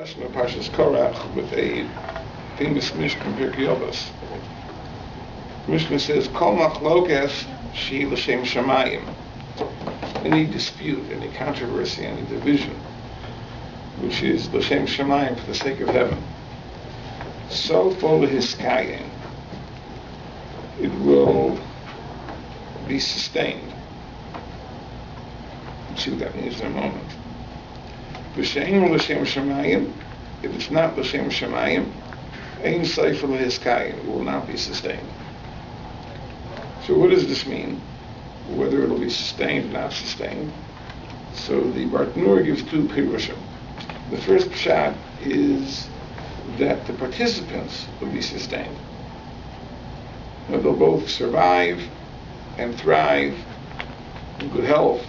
Discussion of Parshas Korach with a famous Mishnah in Pirkei Avos. Mishnah says, "Kol machlokes she l'shem shamayim." Any dispute, any controversy, any division, which is l'shem shamayim, for the sake of heaven, so for hiskayim, it will be sustained. Let's see what that means in a moment. V'she'ein l'shem shamayim, if it's not l'shem shamayim, ein sefer l'hiskayim, it will not be sustained. So what does this mean? Whether it'll be sustained or not sustained. So the Bartanur gives two pirushim. The first pshat is that the participants will be sustained. Now, they'll both survive and thrive in good health.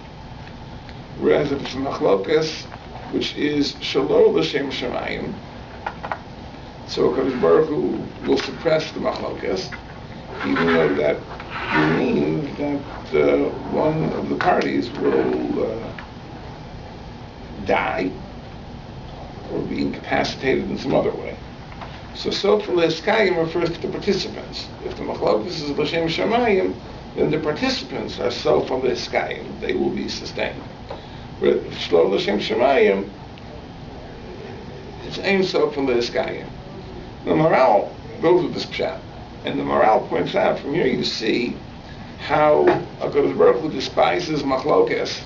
Whereas if it's machlokas, which is shalom l'shem shamayim, so HaKadosh Baruch Hu will suppress the machlokas, even though that will mean that one of the parties will die or be incapacitated in some other way. So Sofer L'Eskayim refers to the participants. If the machlokas is l'shem shamayim, then the participants are Sofer L'Eskayim. They will be sustained. But if Shlo L'Shem Shamayim, it's Ein Sofer L'Eskayim. The morale goes with this pshat. And the morale points out, from here you see how HaKadosh Baruch Hu despises machlokes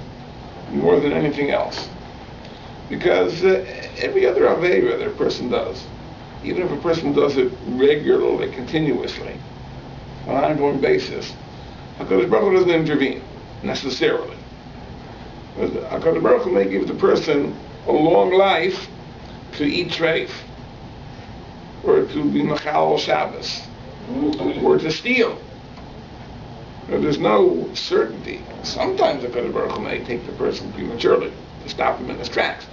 more than anything else. Because every other aveira that a person does, even if a person does it regularly, continuously, on an ongoing basis, HaKadosh Baruch Hu doesn't intervene, necessarily. HaKadosh Baruch Hu may give the person a long life to eat treif, or to be machal Shabbos, or to steal. There's no certainty. Sometimes HaKadosh Baruch Hu may take the person prematurely to stop him in his tracks.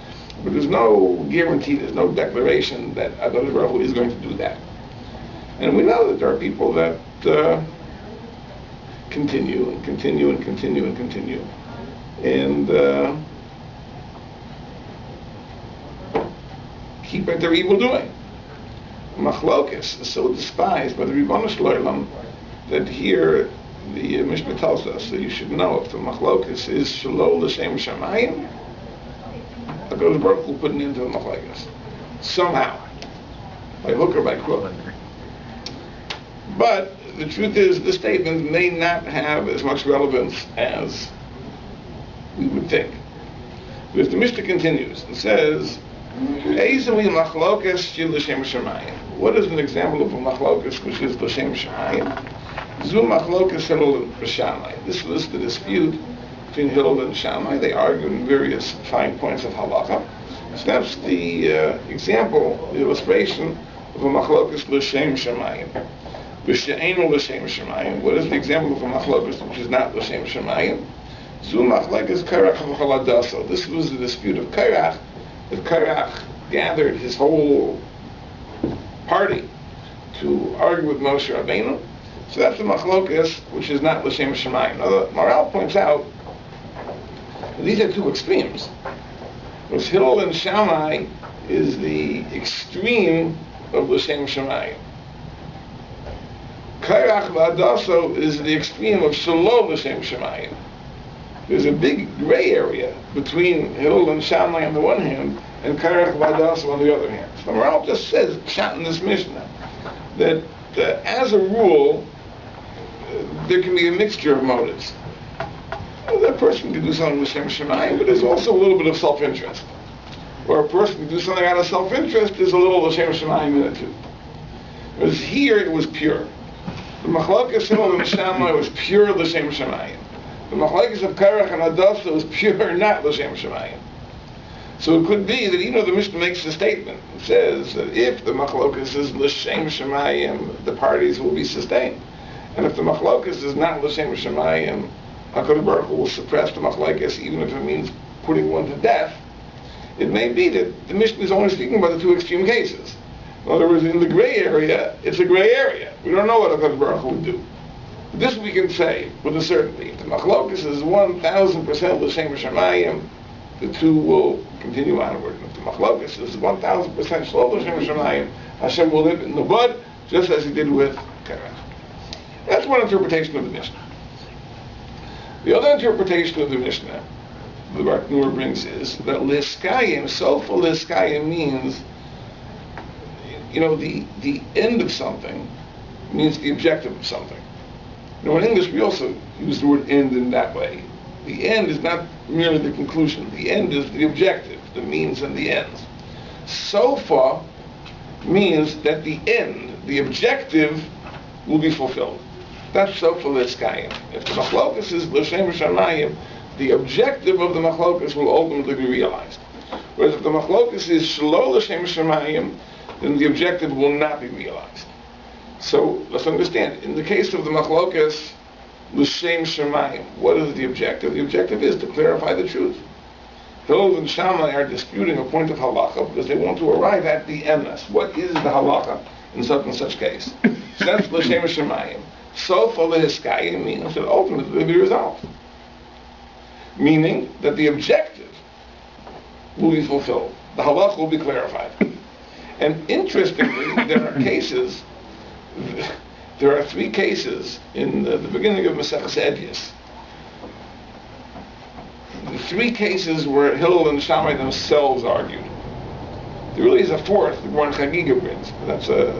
But there's no guarantee, there's no declaration that HaKadosh Baruch Hu is going to do that. And we know that there are people that continue and continue and continue and continue. And keep at their evil doing. Machlokes is so despised by the Ribono Shel Olam that here the Mishnah tells us that you should know if the machlokes is shelo l'shem shamayim, HaKadosh Baruch Hu put an end to the machlokes somehow, by hook or by crook. But the truth is, the statement may not have as much relevance as we would think. Because the Mishnah continues and says, what is an example of a machlokas which is l'shem shamayim? Zu machlokas Hillel and Shammai. This was the dispute between Hillel and Shammai. They argued in various fine points of halacha. So that's the example, the illustration of a machlokas l'shem shamayim. V'she'ein l'shem shamayim. What is the example of a machlokas which is not l'shem shamayim? Zu machlokas Korach v'chaladaso. This was the dispute of Korach. That Korach gathered his whole party to argue with Moshe Rabbeinu. So that's the machlokas, which is not l'shem shamayim. Now the morale points out that these are two extremes. Because Hillel and Shammai is the extreme of l'shem shamayim. Korach v'adaso is the extreme of shelo l'shem shamayim. There's a big gray area between Hillel and Shammai on the one hand and Korach v'adaso on the other hand. So the morale just says, shot in this Mishnah, that as a rule, there can be a mixture of motives. Well, that person can do something with Shem Shemayim, but there's also a little bit of self-interest. Or a person can do something out of self-interest, there's a little of Shem Shemayim in it too. Whereas here it was pure. The Machlokes Hillel and Shammai was pure l'shem Shemayim. The Machlokes of Korach and Hadassah was pure not l'shem Shemayim. So it could be that even though the Mishnah makes a statement, it says that if the Machlokes is l'shem Shemayim, the parties will be sustained. And if the Machlokes is not l'shem Shemayim, HaKadosh Baruch Hu will suppress the Machlokes, even if it means putting one to death. It may be that the Mishnah is only speaking about the two extreme cases. In other words, in the gray area, it's a gray area. We don't know what HaKadosh Baruch Hu would do. This we can say with a certainty. If the Machlokes is 1,000% l'shem Shemayim, the two will continue onward. If the machlokes is 1,000% Shlol L'Shem Shemayim, Hashem will live in the bud, just as He did with Korach. That's one interpretation of the Mishnah. The other interpretation of the Mishnah the Bartanur brings is that Liskayim, Sofa Liskayim means, the end of something means the objective of something. In English we also use the word end in that way. The end is not merely the conclusion. The end is the objective, the means and the ends. Sofa means that the end, the objective, will be fulfilled. That's Sofa Liskayim. If the Machlokas is L'Shem Shamayim, the objective of the Machlokas will ultimately be realized. Whereas if the Machlokas is Shlo L'Shem Shamayim, then the objective will not be realized. So let's understand, in the case of the Machlokas L'Shem Shamayim, what is the objective? The objective is to clarify the truth. Hillel and Shammai are disputing a point of halacha because they want to arrive at the emes. What is the halacha in such and such case? So that's L'Shem Shamayim. Sofa L'Hiskayim means that ultimately it will be resolved. Meaning that the objective will be fulfilled. The halacha will be clarified. And interestingly, there are 3 cases in the beginning of Maseches Edyos. The 3 cases where Hillel and Shammai themselves argued. There really is a 4th, the one Chagiga brings. That's a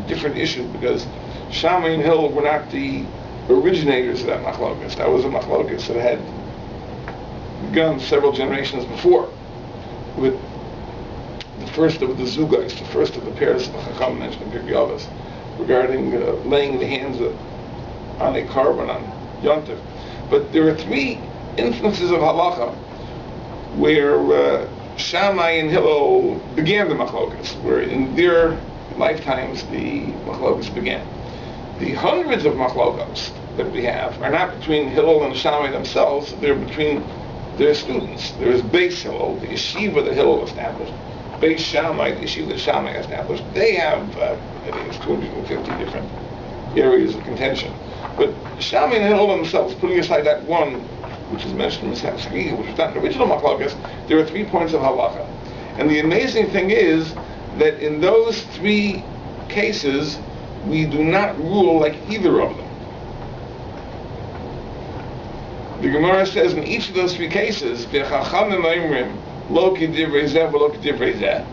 different issue because Shammai and Hillel were not the originators of that machlokas. That was a machlokas that had begun several generations before, with the first of the zugais, the first of the pairs of Chacham mentioned in Pirkei Avos, regarding laying the hands on a carbon on Yontif. But there are 3 instances of halacha where Shammai and Hillel began the machlokas, where in their lifetimes the machlokas began. The hundreds of machlokas that we have are not between Hillel and Shammai themselves, they're between their students. There is Beis Hillel, the yeshiva that Hillel established, Beis Shammai, the yeshiva that Shammai established. They have, I think it's 250 different areas of contention. But Shammai and Hillel themselves, putting aside that one, which is mentioned in Maseches Chagiga, which was not an original machlokas, there are 3 points of halacha. And the amazing thing is that in those 3 cases, we do not rule like either of them. The Gemara says in each of those 3 cases, V'chachamim oimrim, lo k'divrei zeh v'lo k'divrei zeh.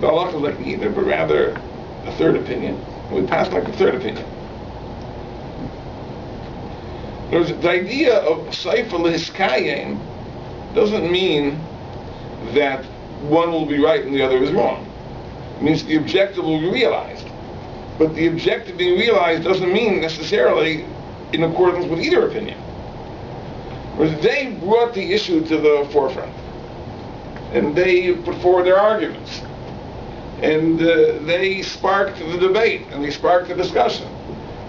The halacha is like neither, but rather a 3rd opinion. And we pass like a 3rd opinion. The idea of Seifa L'Hiskayim doesn't mean that one will be right and the other is wrong. It means the objective will be realized. But the objective being realized doesn't mean necessarily in accordance with either opinion. Whereas they brought the issue to the forefront. And they put forward their arguments. And they sparked the debate. And they sparked the discussion.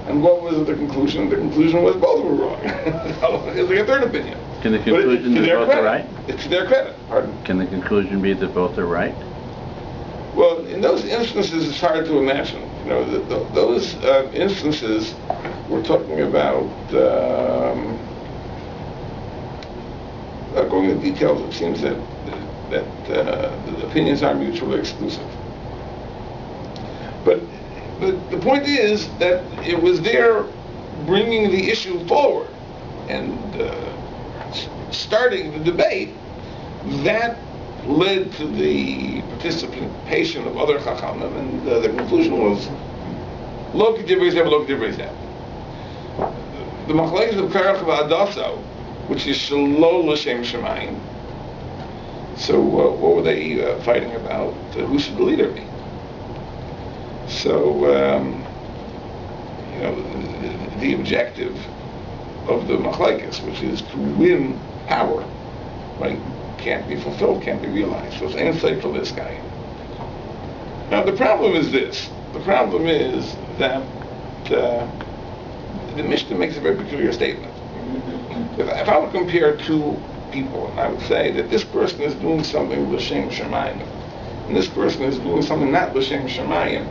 And what was the conclusion? The conclusion was both were wrong. It's like a 3rd opinion. Can the conclusion be both are right? It's to their credit. Pardon? Can the conclusion be that both are right? Well, in those instances, it's hard to imagine. Those instances we're talking about, going into details, it seems that the opinions are mutually exclusive. But the point is that it was their bringing the issue forward and starting the debate that led to the participation of other chachamim, and the conclusion was lo k'divrei zeh v'lo k'divrei zeh. The machlekes of Korach v'Adaso, which is Shlo L'Shem Shemayim. So what were they fighting about? Who should the leader be? So the objective of the machlekes, which is to win power, right, can't be fulfilled, can't be realized. So it's insight for this guy. Now the problem is this. The problem is that the Mishnah makes a very peculiar statement. If I would compare 2 people, and I would say that this person is doing something l'shem shamayim, and this person is doing something not l'shem shamayim,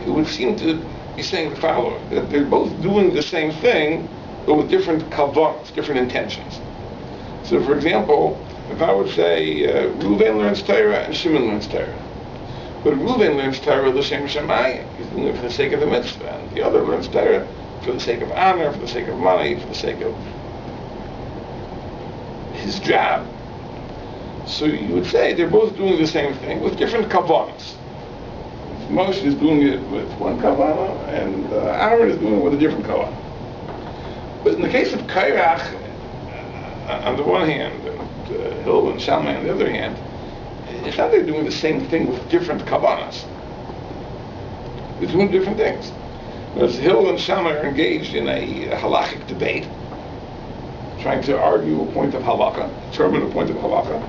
it would seem to be saying the following, that they're both doing the same thing, but with different kavanos, different intentions. So for example, If I would say Reuven learns Torah and Shimon learns Torah, but Reuven learns Torah l'shem shamayim, he's doing it for the sake of the mitzvah, and the other learns Torah for the sake of honor, for the sake of money, for the sake of his job. So you would say they're both doing the same thing with different kavanas. Moshe is doing it with one kavana, and Aaron is doing it with a different kavana. But in the case of Korach, on the one hand, and Hillel and Shammai on the other hand, it's not they're doing the same thing with different kavanas. They're doing different things. Whereas Hillel and Shammai are engaged in a halachic debate, trying to argue a point of halakha, determine a point of halakha.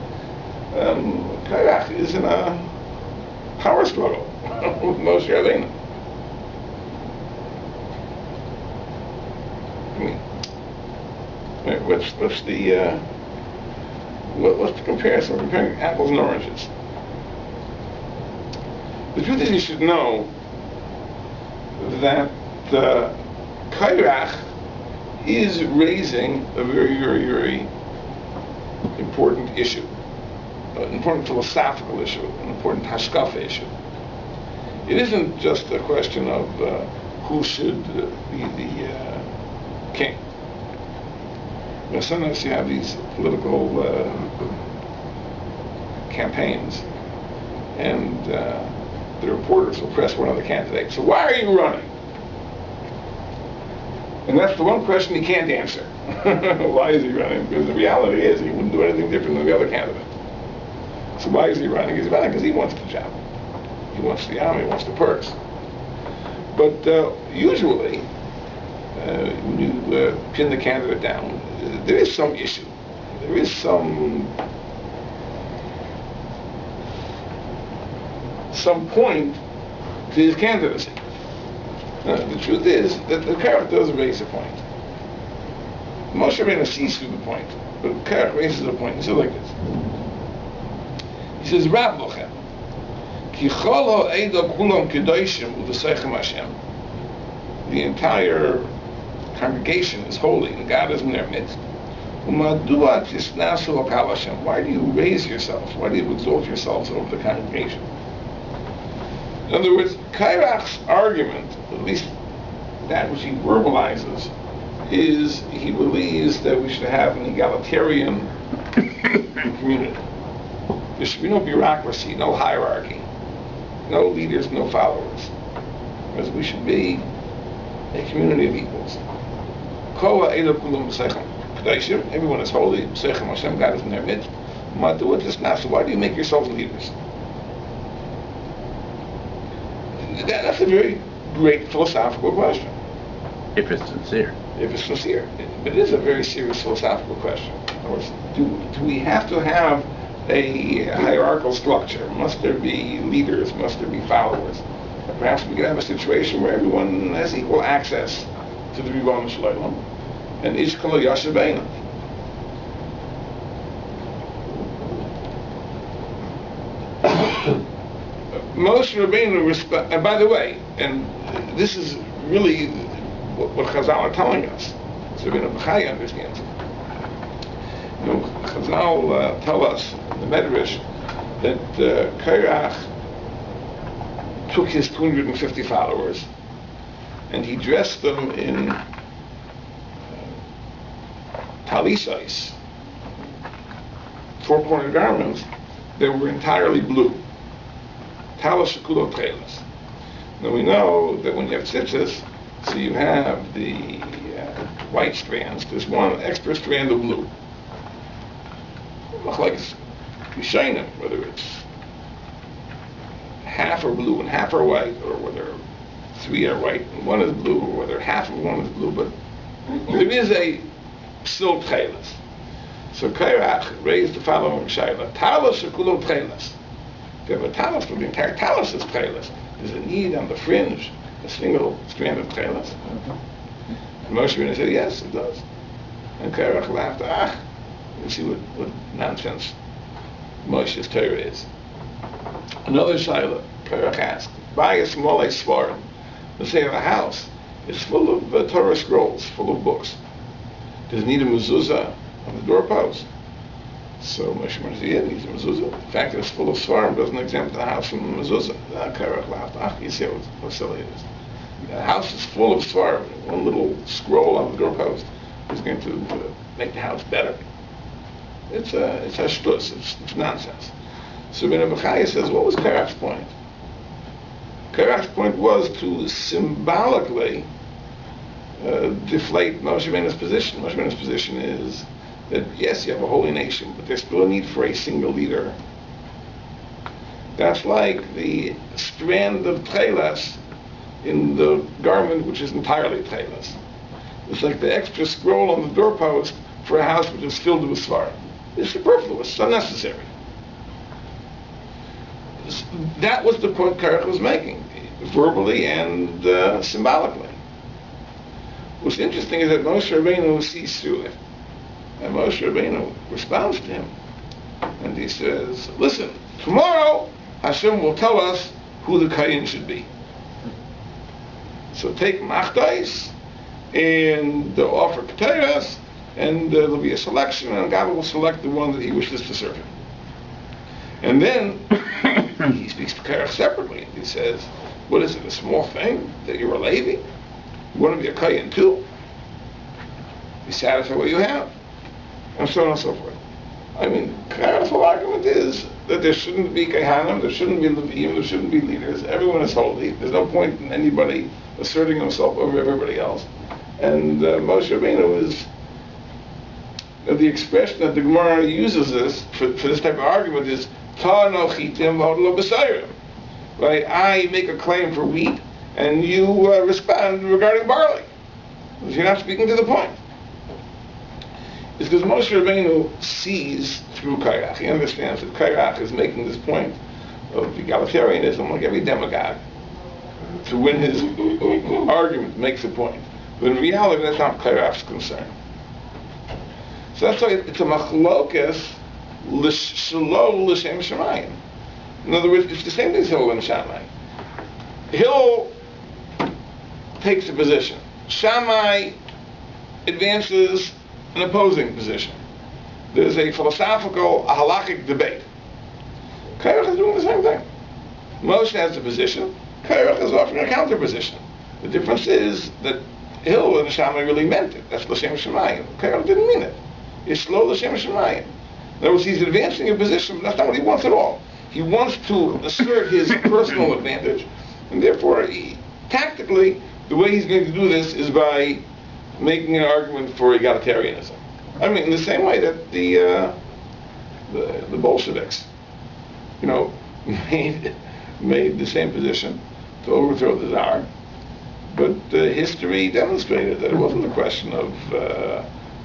Korach is in a power struggle with Moshe Rabbeinu. I mean, what's the comparison? We're comparing apples and oranges. The truth is, you should know that Korach is raising a very, very, very important issue, an important philosophical issue, an important hashkafa issue. It isn't just a question of who should be the king. You know, sometimes you have these political campaigns, and the reporters will press one of the candidates. So why are you running? And that's the one question he can't answer. Why is he running? Because the reality is he wouldn't do anything different than the other candidate. So why is he running? He's running because he wants the job. He wants the army, he wants the perks. But usually, when you pin the candidate down, there is some issue. There is some point to his candidacy. The truth is that the Korach does raise a point. Moshe Rabbeinu sees through the point, but Korach raises a point. He says like this. He says, Rab lochem, ki chol ha'eda kulam kedoshim u'v'seichem Hashem. The entire congregation is holy, and God is in their midst. U'madua tisnasu ha'kal Hashem. Why do you raise yourself? Why do you exalt yourselves over the congregation? In other words, Korach's argument, at least that which he verbalizes, is he believes that we should have an egalitarian community. There should be no bureaucracy, no hierarchy, no leaders, no followers. Because we should be a community of equals. Everyone is holy. God is in their midst. Why do you make yourselves leaders? That's a very great philosophical question. If it's sincere. If it's sincere. But it is a very serious philosophical question. Of course, do we have to have a hierarchical structure? Must there be leaders? Must there be followers? Or perhaps we could have a situation where everyone has equal access to the Ribono Shel Olam, and Ish Kol Yashav Beinav. Moshe Rabbeinu and by the way, and this is really what Chazal are telling us, so Rabbeinu B'chai understands it. You know, Chazal tell us in the Medrash that Korach took his 250 followers and he dressed them in talisais, four-cornered garments that were entirely blue. Talis shekulo tchelas. Now we know that when you have tzitzis, so you have the white strands, there's one extra strand of blue. Look like it's Yishayim, whether it's half are blue and half are white, or whether three are white and one is blue, or whether half of one is blue, but there is a silk tchelas. So Korach raised the following shayla: Talis shekulo tchelas. If you have a talis, the entire talis is tchelas. There's a need on the fringe, a single strand of tchelas. And Moshe Rabbeinu said, yes, it does. And Korach laughed, you see what nonsense Moshe's Torah is. Another shayla, Korach asked, buy a small svarim. Let's say a house is full of Torah scrolls, full of books. Does it need a mezuzah on the doorpost? So Moshe Rabbeinu needs a mezuzah. The fact that it's full of svarim doesn't exempt the house from the mezuzah. You see how silly it is. The house is full of svarim. One little scroll on the doorpost is going to make the house better. It's hashtus. It's nonsense. So Rabbi Chaya says, what was Korach's point? Korach's point was to symbolically deflate Moshe Rabbeinu's position. Moshe Rabbeinu's position is that yes, you have a holy nation, but there's still a need for a single leader. That's like the strand of tchelas in the garment which is entirely tchelas. It's like the extra scroll on the doorpost for a house which is filled with svarim. It's superfluous, it's unnecessary. That was the point Korach was making, verbally and symbolically. What's interesting is that Moshe Rabbeinu sees through it. And Moshe Rabbeinu responds to him. And he says, listen, tomorrow Hashem will tell us who the Kayin should be. So take Machtais and offer Keteras, and there'll be a selection, and God will select the one that he wishes to serve him. And then he speaks to Korach separately. He says, what is it, a small thing that you're a Levi? You want to be a Kayin too? Be satisfied with what you have? And so on and so forth. I mean, Korach's whole argument is that there shouldn't be Kehanim, there shouldn't be Levim, there shouldn't be leaders. Everyone is holy. There's no point in anybody asserting himself over everybody else. And Moshe Rabbeinu is, the expression that the Gemara uses this for this type of argument is Ta'anochitim v'hodlo b'sayrim. Right? I make a claim for wheat, and you respond regarding barley. You're not speaking to the point. It's because Moshe Rabbeinu sees through Korach. He understands that Korach is making this point of egalitarianism like every demagogue to win his argument, makes a point. But in reality, that's not Korach's concern. So that's why it's a machlokas l'shelo l'shem shemayim. In other words, it's the same thing as Hillel and Shammai. Hillel takes a position. Shammai advances an opposing position. There's a philosophical, a halakhic debate. Korach is doing the same thing. Moshe has a position, Korach is offering a counter position. The difference is that Hillel and Shammai really meant it. That's l'shem shemayim. Korach didn't mean it. It's lo l'shem shemayim. In other words, he's advancing a position, but that's not what he wants at all. He wants to assert his personal advantage, and therefore, tactically, the way he's going to do this is by making an argument for egalitarianism. I mean, in the same way that the Bolsheviks, made the same position to overthrow the Tsar, but history demonstrated that it wasn't a question of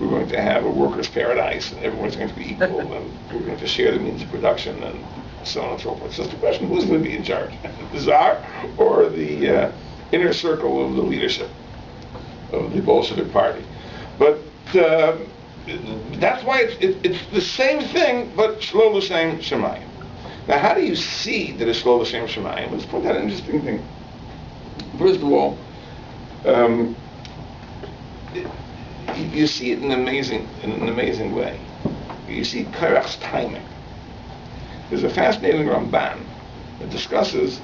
we're going to have a workers' paradise and everyone's going to be equal and we're going to share the means of production and so on and so forth. It's just a question of who's going to be in charge, the Tsar or the inner circle of the leadership of the Bolshevik party. But that's why it's the same thing, but shlo l'shem shemayim. Now, how do you see that it's shlo l'shem shemayim? Let's point out an interesting thing. First of all, you see it in an amazing way. You see Korach's timing. There's a fascinating Ramban that discusses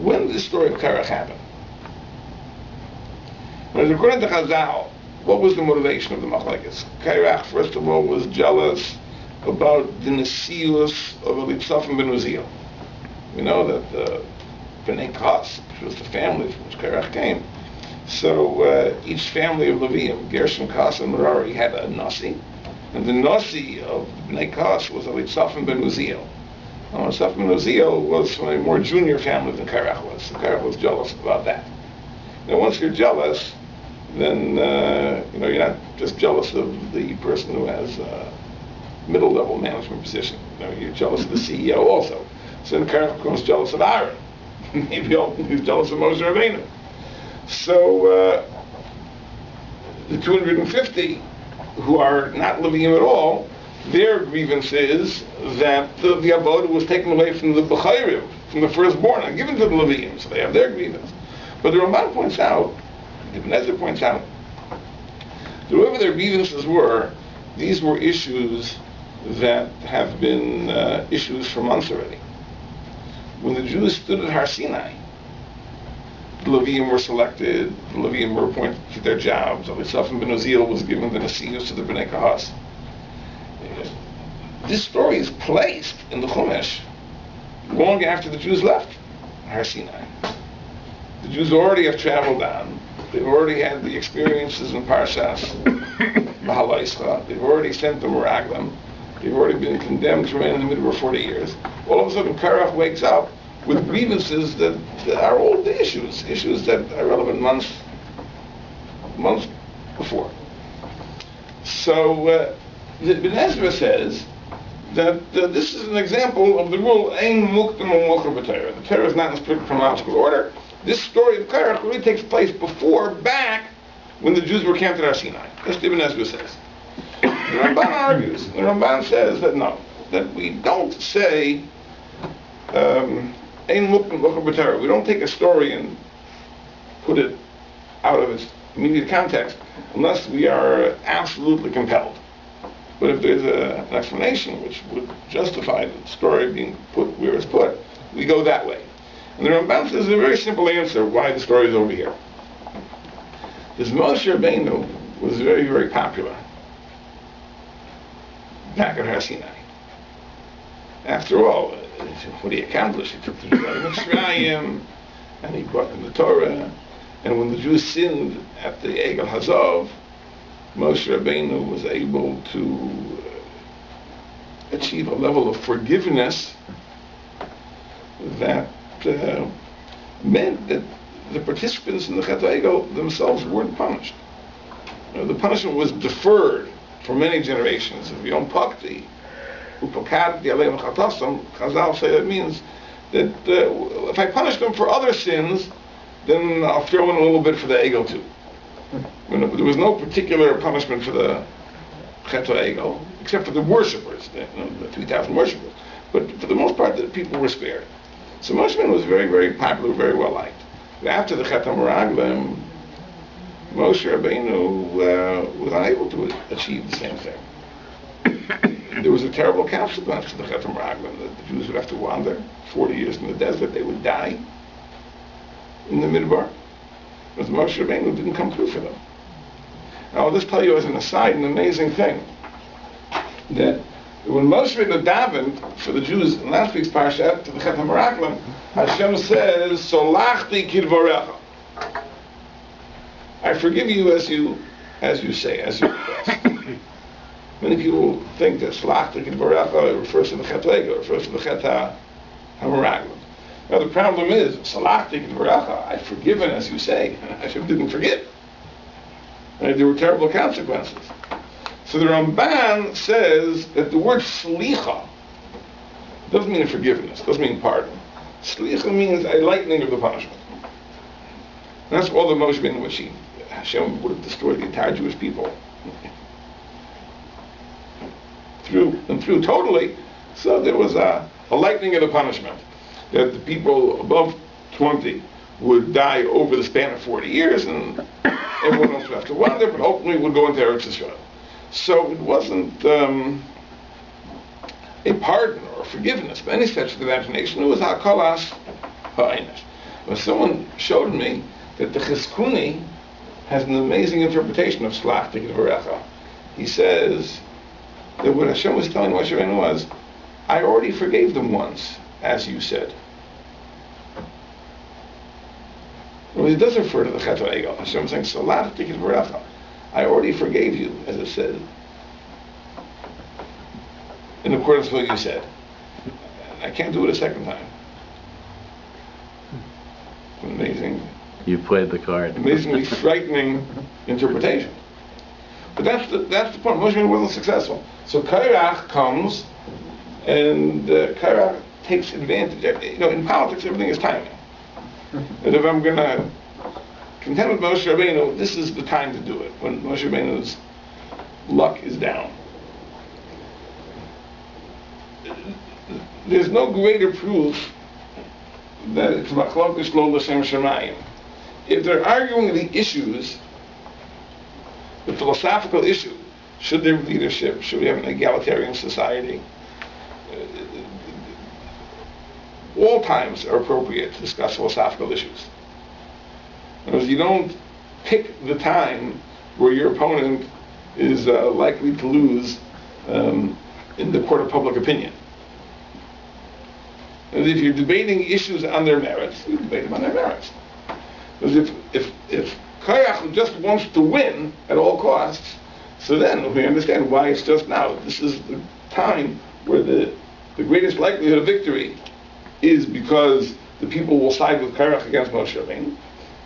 when the story of Korach happened. But according to Chazal, what was the motivation of the machlekes? Korach, first of all, was jealous about the nesius of Eliezer ben Uziel. We know that the Bnei Kos, which was the family from which Korach came, so each family of Levium, Gershon, Kos, and Merari, had a nasi, and the nasi of Bnei Kos was Eliezer ben Uziel. Now, Eliezer ben Uziel was from a more junior family than Korach was, so Korach was jealous about that. Now, once you're jealous, then you're not just jealous of the person who has a middle-level management position. You're jealous of the CEO also. So then Korach becomes jealous of Aaron. Maybe he's jealous of Moshe Rabbeinu. So the 250 who are not Levium at all, their grievance is that the avodah was taken away from the B'chayrim, from the firstborn, and given to the Levium, so they have their grievance. But the Ramban points out, the Ibn Ezra points out, that whatever their grievances were, these were issues that have been issues for months already. When the Jews stood at Har Sinai, the Leviim were selected, the Leviim were appointed to their jobs. Eliezer ben Uziel was given the Nasius to the Bnei Kahas. This story is placed in the Chumash long after the Jews left Har Sinai. The Jews already have traveled on. They've already had the experiences in Parshas Bahalaischa. They've already sent the Meraglim. They've already been condemned to reign in the Midbar 40 years. All of a sudden, Korach wakes up with grievances that are old issues that are relevant months before. So, Ben Ezra says that this is an example of the rule, Ein Muktam U'Mocher B'Torah. The Torah is not in strict chronological order. This story of Korach really takes place back when the Jews were camped at Har Sinai. That's what Ibn Ezra says. The Ramban argues. The Ramban says that no, that we don't say Ein Muktam U'Mocher B'Torah. We don't take a story and put it out of its immediate context unless we are absolutely compelled. But if there's an explanation which would justify the story being put where it's put, we go that way. And the Ramban says a very simple answer why the story is over here. This Moshe Rabbeinu was very, very popular back at Har Sinai. After all, what he accomplished, he took the Jews out of Mitzrayim, and he brought them the Torah. And when the Jews sinned at the Egel Hazov, Moshe Rabbeinu was able to achieve a level of forgiveness that meant that the participants in the Chet HaEgel themselves weren't punished. The punishment was deferred for many generations. If you don't pakti, upakad di'aleim chatasam, Chazal say that means that if I punish them for other sins, then I'll throw in a little bit for the Egel too. There was no particular punishment for the Chet HaEgel, except for the worshippers, the 3,000 worshippers. But for the most part, the people were spared. So Moshe Rabbeinu was very, very popular, very well liked. But after the Chet HaMeraglim, Moshe Rabbeinu was unable to achieve the same thing. There was a terrible consequence to the Chet HaMeraglim, that the Jews would have to wander 40 years in the desert. They would die in the Midbar. But Moshe Rabbeinu didn't come through for them. Now I'll just tell you as an aside an amazing thing, that when Moshe Rabbeinu davened for the Jews in last week's parsha to the Chet HaMeraglim, Hashem says, "Solachti kidvarecha." I forgive you as you say, as you request. Many people think that Solachti kidvarecha refers to the Chet HaEgel, refers to the Chet HaMeraglim. Now the problem is, Solachti kidvarecha, I've forgiven as you say. Hashem didn't forgive. Right? There were terrible consequences. So the Ramban says that the word slicha doesn't mean forgiveness, doesn't mean pardon. Slicha means a lightening of the punishment. And that's all the Moshe Rabbeinu achieved. Hashem would have destroyed the entire Jewish people through totally. So there was a lightening of the punishment, that the people above 20 would die over the span of 40 years, and everyone else would have to wander, but ultimately would go into Eretz Yisrael. So it wasn't a pardon or forgiveness by any stretch of the imagination. It was hakalas ha'einish. But someone showed me that the Chizkuni has an amazing interpretation of Slachti Kidvarecha. He says that what Hashem was telling Moshe Rabbeinu was, I already forgave them once, as you said. Well, it does refer to the Chet HaEgel. Hashem is saying, Slachti Kidvarecha. I already forgave you, as it said, in accordance with what you said. I can't do it a second time. Amazing. You played the card. Amazingly frightening interpretation. But that's the point. Moshe Rabbeinu wasn't successful. So Korach comes, and Korach takes advantage. In politics, everything is timing. And if I'm going to contend with Moshe Rabbeinu, this is the time to do it, when Moshe Rabbeinu's luck is down. There's no greater proof that it's machlokes lo l'shem shemayim. If they're arguing the issues, the philosophical issue Should there be leadership? Should we have an egalitarian society? All times are appropriate to discuss philosophical issues. In other words, you don't pick the time where your opponent is likely to lose in the court of public opinion. And if you're debating issues on their merits, you debate them on their merits. Because if Korach just wants to win at all costs, so then we understand why it's just now. This is the time where the greatest likelihood of victory is because the people will side with Korach against Moshe Rabbeinu,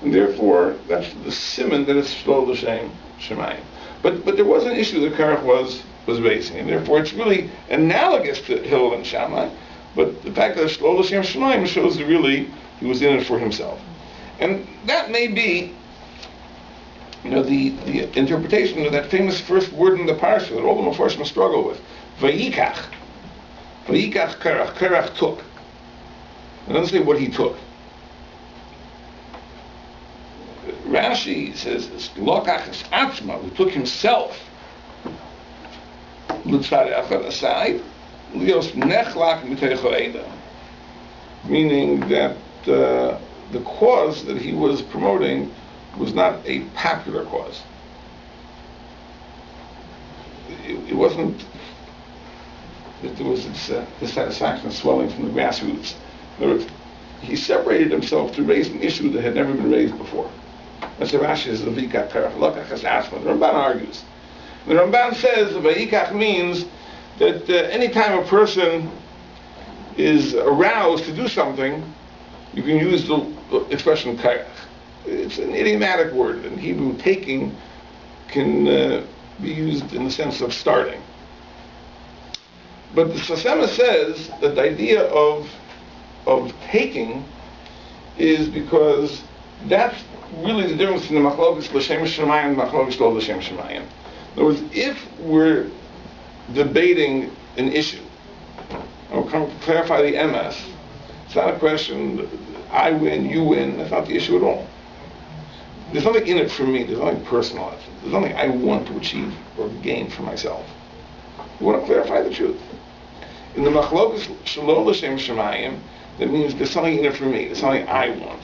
and therefore that's the simon that it's Shlo L'Shem Shemayim. But there was an issue that Korach was raising, and therefore it's really analogous to Hillel and Shammai. But the fact that Shlo L'Shem Shemayim shows that really he was in it for himself, and that may be, the interpretation of that famous first word in the parsha that all the Mefarshim struggle with, Vayikach Korach. Korach took. I don't say what he took. Rashi says, Lokach es atzma, who took himself, L'tzarech aside, Lios nechlach miteicho eda, meaning that the cause that he was promoting was not a popular cause. It wasn't that there was dissatisfaction swelling from the grassroots. In other words, he separated himself to raise an issue that had never been raised before. That's the Rashi says, Vayikach Korach Lokach es atzma. The Ramban argues. The Ramban says Vayikach means that any time a person is aroused to do something, you can use the expression Korach. It's an idiomatic word. In Hebrew, taking can be used in the sense of starting. But the Sasema says that the idea of taking is because that's really the difference between the Machlokes L'Shem Shemayim and Machlokes Lo L'Shem Shemayim. In other words, if we're debating an issue, I'll clarify the MS, it's not a question, I win, you win, that's not the issue at all. There's nothing in it for me, there's nothing personal. There's nothing I want to achieve or gain for myself. We want to clarify the truth. In the Machlokes Shelo L'Shem Shemayim, that means there's something in it for me, there's something I want.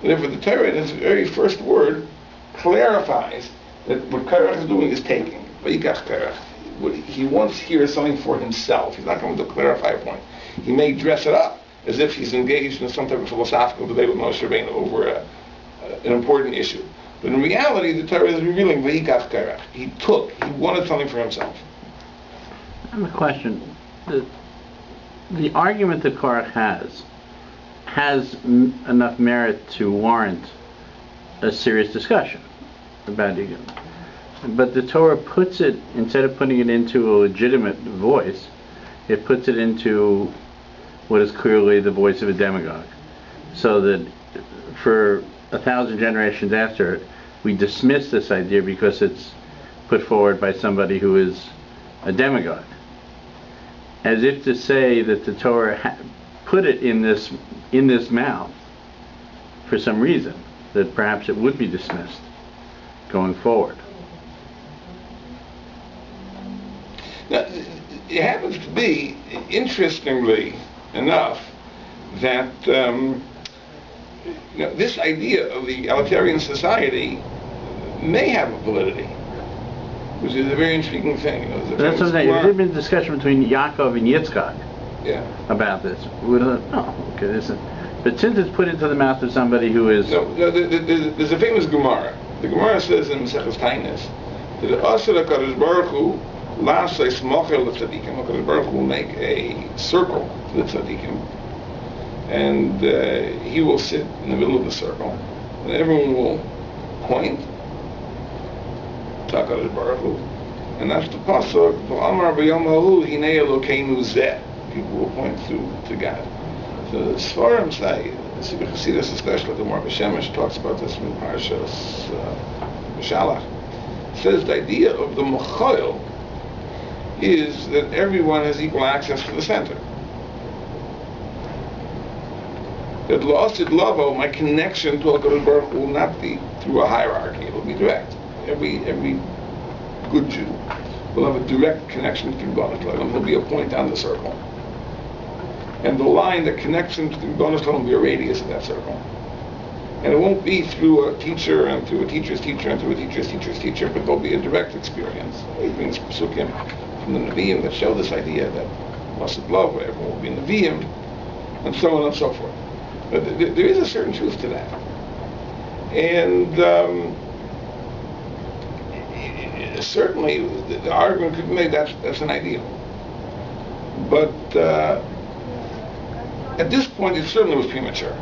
And therefore the Torah, in its very first word, clarifies that what Korach is doing is taking. Vayikach Korach. What he wants here is something for himself. He's not going to clarify a point. He may dress it up as if he's engaged in some type of philosophical debate with Moshe Rabbeinu over an important issue. But in reality, the Torah is revealing Vayikach Korach. He wanted something for himself. I have a question. The argument that Korach has enough merit to warrant a serious discussion about ego. But the Torah puts it, instead of putting it into a legitimate voice, it puts it into what is clearly the voice of a demagogue. So that for 1,000 generations after it, we dismiss this idea because it's put forward by somebody who is a demagogue. As if to say that the Torah put it in this mouth for some reason, that perhaps it would be dismissed going forward. Now, it happens to be, interestingly enough, that this idea of the egalitarian society may have a validity, which is a very intriguing thing. That's what I'm saying. If there had been a discussion between Yaakov and Yitzchak about this, we would have thought, okay, this is... But since it's put into the mouth of somebody who is... No, there's a famous Gemara. The Gemara says in Maseches Tainis that Asher HaKadosh Baruch Hu La'aseh Smochel L'Tzadikim. HaKadosh Baruch Hu will make a circle to the Tzadikim, and he will sit in the middle of the circle, and everyone will point to HaKadosh Baruch Hu, and that's the pasuk V'amar b'yom ha'hu hinei Elokeinu zeh. People will point to God. So the Sfarim say, Sibir Chasidus, especially the Gemara Shemesh talks about this in Parashas Mishalach. Says the idea of the Mechoil is that everyone has equal access to the center. That La'asid Lavo, my connection to HaKadosh Baruch Hu, will not be through a hierarchy. It will be direct. Every good Jew, will have a direct connection to Ribono Shel Olam. He'll be a point on the circle. And the line that connects him to the Ribono Shel Olam will be a radius of that circle. And it won't be through a teacher and through a teacher's teacher and through a teacher's teacher's teacher, but there'll be a direct experience. He brings Pesukim from the Nevi'im that show this idea that Lasset Love, whatever, will be Nevi'im, and so on and so forth. But there is a certain truth to that. And certainly the argument could be made that's an ideal. But at this point it certainly was premature.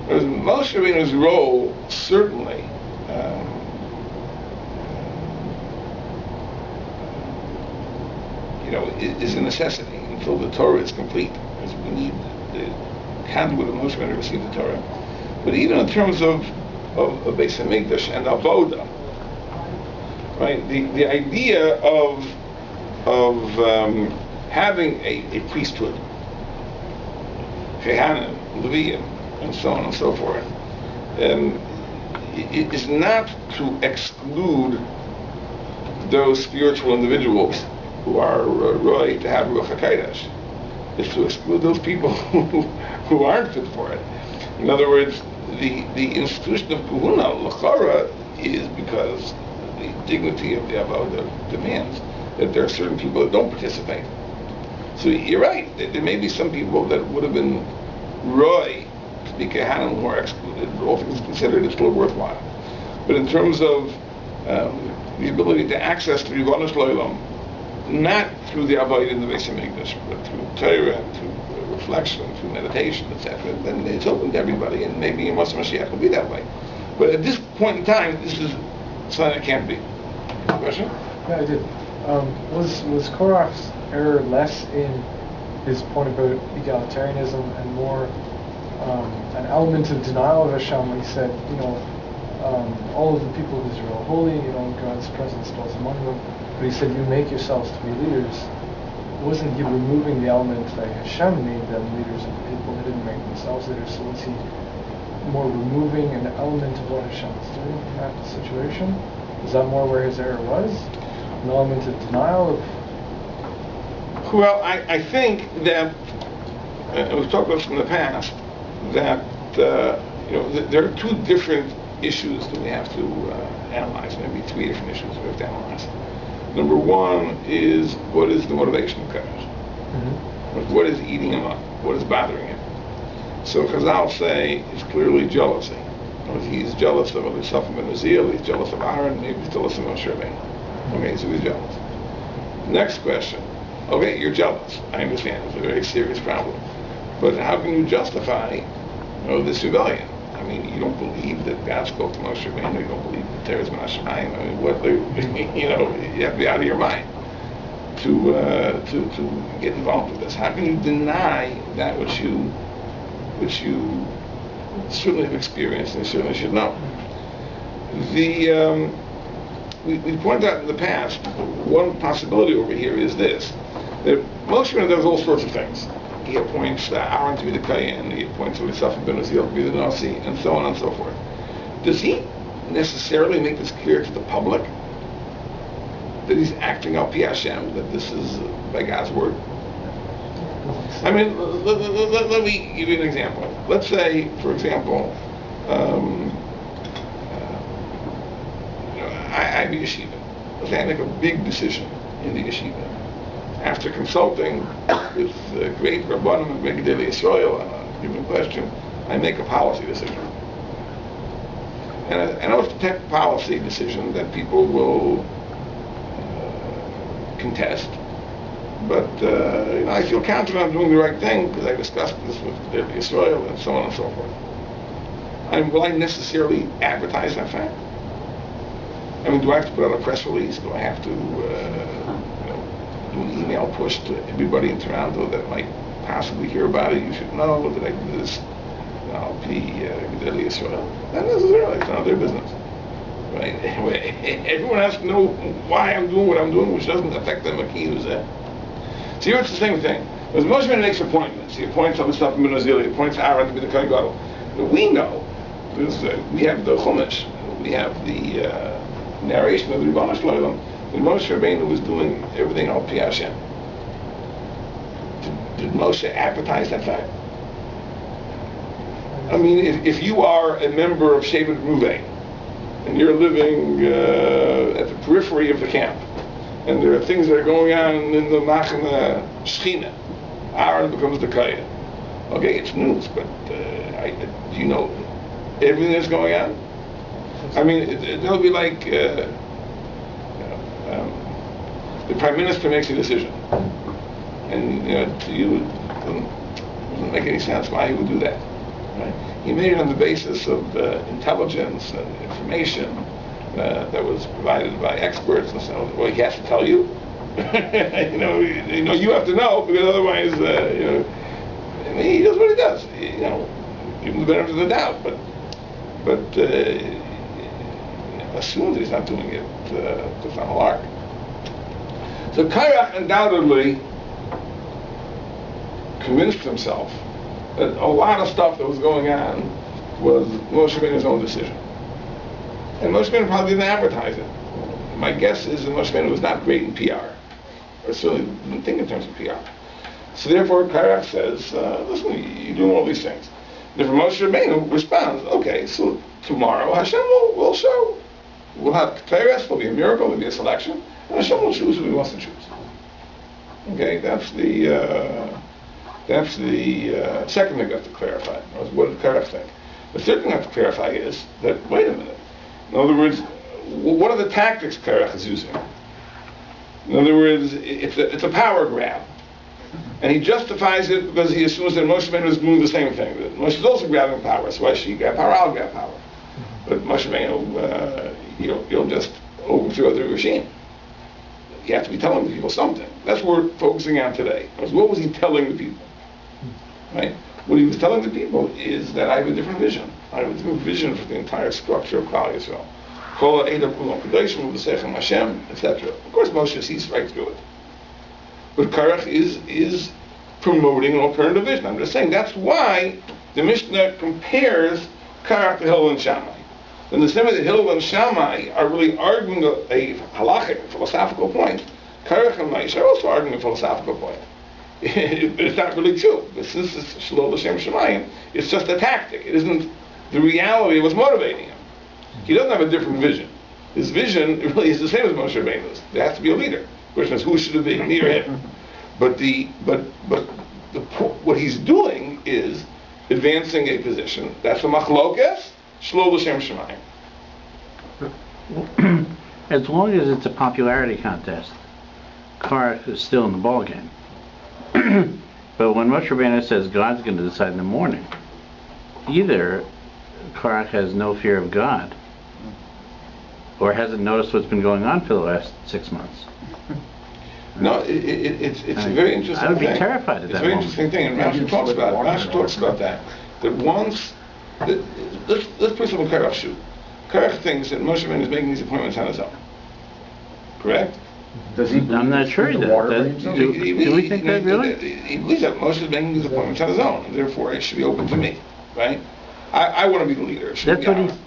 Moshe Rabbeinu's role certainly is a necessity until the Torah is complete, because we need the conduit of Moshe Rabbeinu to receive the Torah. But even in terms of Beis Hamikdash and Avoda, right? The idea of having a priesthood, Kehanim, Leviim, and so on and so forth, it is not to exclude those spiritual individuals who are right to have Ruach HaKodesh. It's to exclude those people who aren't fit for it. In other words, the institution of Kahuna, L'chara, is because the dignity of the Avodah demands that there are certain people that don't participate. So you're right, there may be some people that would have been Roy to be Kehanim who are excluded, but all things considered, it's still worthwhile. But in terms of the ability to access the Ribono Shel Olam, not through the Avodah in the Beis Hamikdash, but through Torah, through reflection, through meditation, etc., then it's open to everybody, and maybe in Moshe Mashiach will be that way. But at this point in time, this is something that can't be. Question? Yeah, I did. Was Korach's error less in his point about egalitarianism and more an element of denial of Hashem when he said, all of the people of Israel are holy, God's presence dwells among them, but he said, you make yourselves to be leaders. Wasn't he removing the element that Hashem made them leaders of the people? They didn't make themselves leaders, so was he more removing an element of what Hashem was doing in that situation? Is that more where his error was? An element of denial of... Well, I think that, we've talked about this in the past, that there are two different issues that we have to analyze, maybe three different issues we have to analyze. Number one is, what is the motivation of Korach? Mm-hmm. What is eating him up? What is bothering him? So Chazal say it's clearly jealousy. He's jealous of himself and Benazil, he's jealous of Aaron, maybe he's jealous of Moshe Rabbeinu. Okay, so he's jealous. Next question. Okay, you're jealous. I understand, it's a very serious problem. But how can you justify this rebellion? I mean, you don't believe that God spoke to Moshe Rabbeinu, you don't believe that there is Moshe Rabbeinu. I mean, you have to be out of your mind to get involved with this. How can you deny that which you certainly have experienced and certainly should know? We pointed out in the past, one possibility over here is this, that Moshe Rabbeinu does all sorts of things. He appoints Aaron to be the Kohen, he appoints Eliezer ben Azil to be the Nasi, and so on and so forth. Does he necessarily make this clear to the public that he's acting out Pi Hashem, that this is by God's word? I mean, let me give you an example. Let's say, for example, I be yeshiva. Let's say I make a big decision in the yeshiva. After consulting with great Rabbanim and great Gedolei Yisrael on a given question, I make a policy decision. And I know it's a tech policy decision that people will contest, but I feel confident I'm doing the right thing because I discussed this with Gedolei Yisrael and so on and so forth. Will I necessarily advertise that fact? I mean, do I have to put out a press release? Do I have to do an email push to everybody in Toronto that might possibly hear about it? You should know that I do this. I'll be Gedolei Yisrael. Not necessarily. It's not their business. Right? Everyone has to know why I'm doing what I'm doing, which doesn't affect them. So here it's the same thing. As Moshe Rabbeinu makes appointments, he appoints Eliezer ben Azil, he appoints Aaron to be the Kohen Gadol. We know, we have the Chumash, we have the narration of the Rebbeinu Shalom, when Moshe Rabbeinu was doing everything al Pi Hashem. Did Moshe advertise that fact? I mean, if you are a member of Shevet Ruvain, and you're living at the periphery of the camp, and there are things that are going on in the Machane Shechina, Aaron becomes the Kaya. Okay, it's news, but do you know everything that's going on? I mean, it'll be like the Prime Minister makes a decision, and to you it doesn't make any sense why he would do that. Right? He made it on the basis of intelligence and information that was provided by experts, and so well, he has to tell you. You have to know, because otherwise, I mean, he does what he does. Give him the benefit of the doubt, but assume that he's not doing it. It's not a lark. So Korach undoubtedly convinced himself that a lot of stuff that was going on was Moshe Rabbeinu's own decision. And Moshe Rabbeinu probably didn't advertise it. My guess is that Moshe Rabbeinu was not great in PR, or certainly didn't think in terms of PR. So therefore, Korach says, listen, you're doing all these things. Therefore, Moshe Rabbeinu responds, okay, so tomorrow Hashem will show. We'll have Keres, there'll be a miracle, there'll be a selection, and Hashem will choose who he wants to choose. Okay, that's the second thing we have to clarify. What did Korach think? The third thing we have to clarify is that, wait a minute. In other words, what are the tactics Korach is using? In other words, it's a power grab. And he justifies it because he assumes that Moshe Rabbeinu is doing the same thing. That Moshe is also grabbing power, so why should he grab power? I'll grab power. But Moshe Rabbeinu, you'll just overthrow the regime. You have to be telling the people something. That's what we're focusing on today. What was he telling the people? Right? What he was telling the people is that I have a different vision. I have a different vision for the entire structure of Klal Yisrael. Etc. Of course, Moshe sees right through it. But Korach is promoting an alternative vision. I'm just saying that's why the Mishnah compares Korach to Hillel and Shammai. In the same way that Hillel and Shammai are really arguing a halachic, philosophical point, Korach and Moshe are also arguing a philosophical point. It's not really true. But since it's Shalom L'Shem Shemayim, it's just a tactic. It isn't the reality of what's motivating him. He doesn't have a different vision. His vision really is the same as Moshe Rabbeinu's. There has to be a leader. The question is, who should it be? Near him. But what he's doing is advancing a position. That's the machlokes, Shalom L'Shem Shemayim. As long as it's a popularity contest, Korach is still in the ballgame. But when Moshe Rabbeinu says God's going to decide in the morning, either Korach has no fear of God, or hasn't noticed what's been going on for the last 6 months. No, it's a very interesting thing. I would be terrified at that moment. It's a very interesting thing, and Rashi talks about it. Rashi talks about that once, let's put some in Korach's shoe. Korach thinks that Moshe Rabbeinu is making these appointments on his own. Correct? Does he? I'm not sure he does. Do we think that really? He believes that Moshe is making these appointments on his own, and therefore it should be open to me, right? I want to be the leader.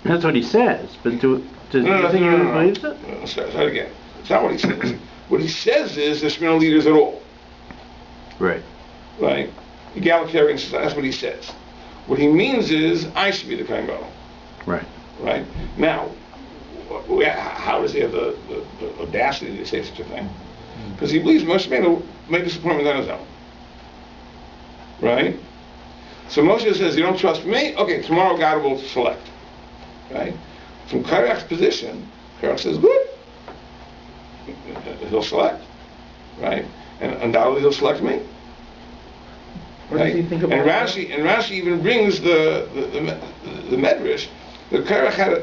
That's what he says. But do you think he believes it? Start again. It's not what he says. What he says is there should be no leaders at all. Right. Right. Egalitarian. That's what he says. What he means is I should be the Kohen Gadol. Right. Right. Now, how does he have the audacity to say such a thing? Because he believes Moshe Rabbeinu made this appointment on his own. Right? So Moshe says, you don't trust me? Okay, tomorrow God will select. Right? From Korach's position, Korach says, good. He'll select. Right? And undoubtedly he'll select me. Right? And Rashi even brings the Medrash that Korach had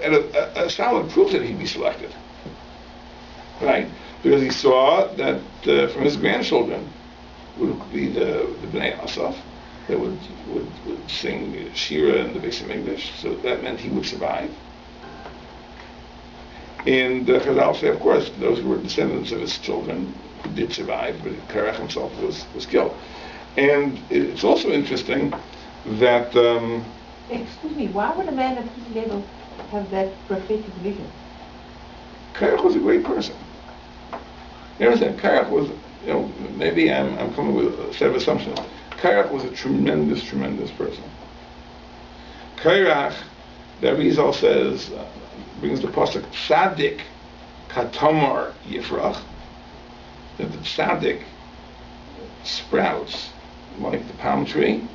a solid proof that he'd be selected. Right? Because he saw that from his grandchildren would be the Bnei Asaf that would sing Shira in the Beis Hamikdash, so that meant he would survive. And Chazal say, of course, those who were descendants of his children did survive, but Korach himself was killed. And it's also interesting that... Excuse me, why would a man of his level have that prophetic vision? Korach was a great person. You understand? Korach was, maybe I'm coming with a set of assumptions. Korach was a tremendous, tremendous person. Korach, the Rizal says, brings the pasuk Tzadik Katamar Yifrach, that the Tzadik sprouts like the palm tree.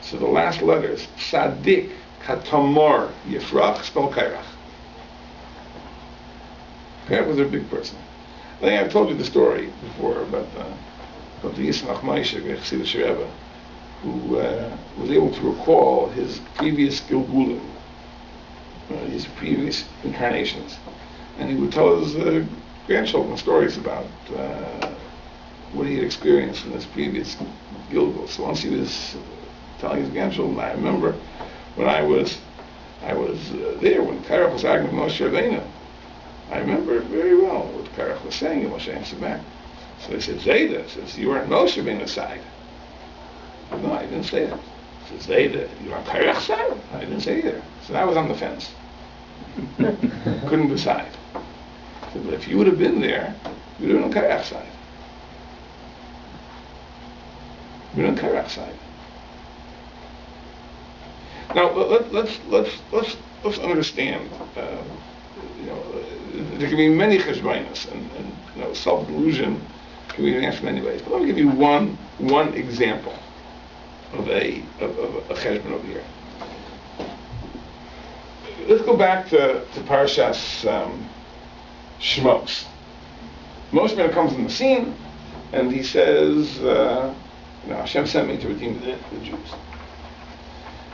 So the last letters, Tzadik Katamar Yifrach, spell Korach. Korach was a big person. I think I've told you the story before about the Yismach Moshe, Chassidus Rebbe, who was able to recall his previous Gilgulim, his previous incarnations, and he would tell his grandchildren stories about what he had experienced in his previous Gilgul. So once he was telling his grandchildren, I remember when I was there when Korach was arguing with Moshe Rabbeinu. I remember it very well what Korach was saying, and Moshe answered back. So he said, Zayda, says, you were on Moshe Rabbeinu's side. No, I didn't say that. He says, Zayda, you were on Korach's side? I didn't say either. So I was on the fence. Couldn't decide. So, but if you would have been there, you would have been on Korach's side. You would have been on Korach's side. Now let's understand. There can be many cheshbonos, and self-delusion can be answered in many ways. But let me give you one example of a cheshbon over here. Let's go back to Parashas Shmos. Moshe Rabbeinu comes on the scene, and he says, Hashem sent me to redeem the Jews.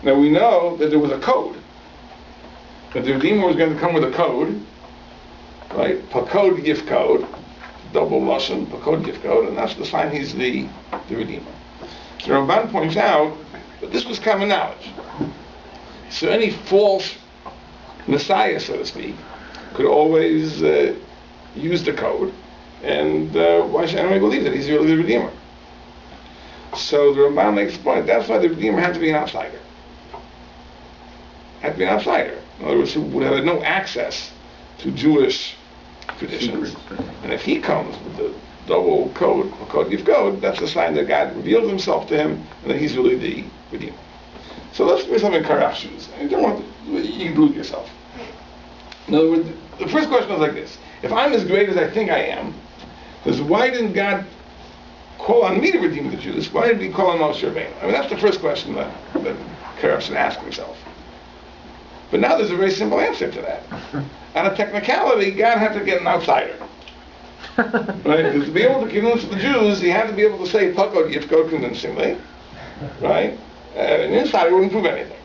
Now we know that there was a code, that the Redeemer was going to come with a code, right? Pakod Yif Code, double Lashon, Pakod Yif Code, and that's the sign he's the Redeemer. The Ramban points out that this was common knowledge. So any false Messiah, so to speak, could always use the code, and why should anybody believe that he's really the Redeemer? So the Ramban makes the point, that's why the Redeemer had to be an outsider. Had to be an outsider. In other words, who would have no access to Jewish traditions. And if he comes with the double code, Yif Code, that's a sign that God reveals himself to him and that he's really the Redeemer. So let's do something in Korach's shoes. You don't want to, you can do it yourself. In other words, the first question is like this. If I'm as great as I think I am, because why didn't God call on me to redeem the Jews? Why did he call on Moshe Rabbeinu? I mean, that's the first question that Korach should ask himself. But now there's a very simple answer to that. On a technicality, God had to get an outsider. Right? Because to be able to convince the Jews, he had to be able to say Pakod Yif Code convincingly. Right? An insider wouldn't prove anything.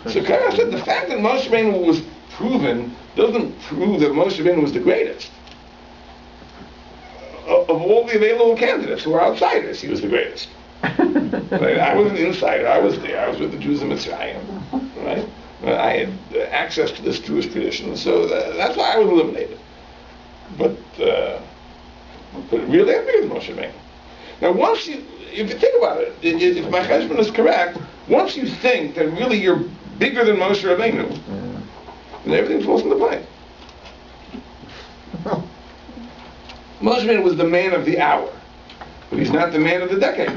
So Korach said the fact that Moshe Rabbeinu was proven doesn't prove that Moshe Rabbeinu was the greatest. Of all the available candidates who are outsiders, he was the greatest. Right? I was an insider. I was there. I was with the Jews in Mitzrayim. Right? I had access to this Jewish tradition, so that's why I was eliminated. But really, I'm bigger than Moshe Rabbeinu. Now, if you think about it, if my husband is correct, once you think that really you're bigger than Moshe Rabbeinu, then everything falls into place. Moshe Rabbeinu was the man of the hour, but he's not the man of the decade.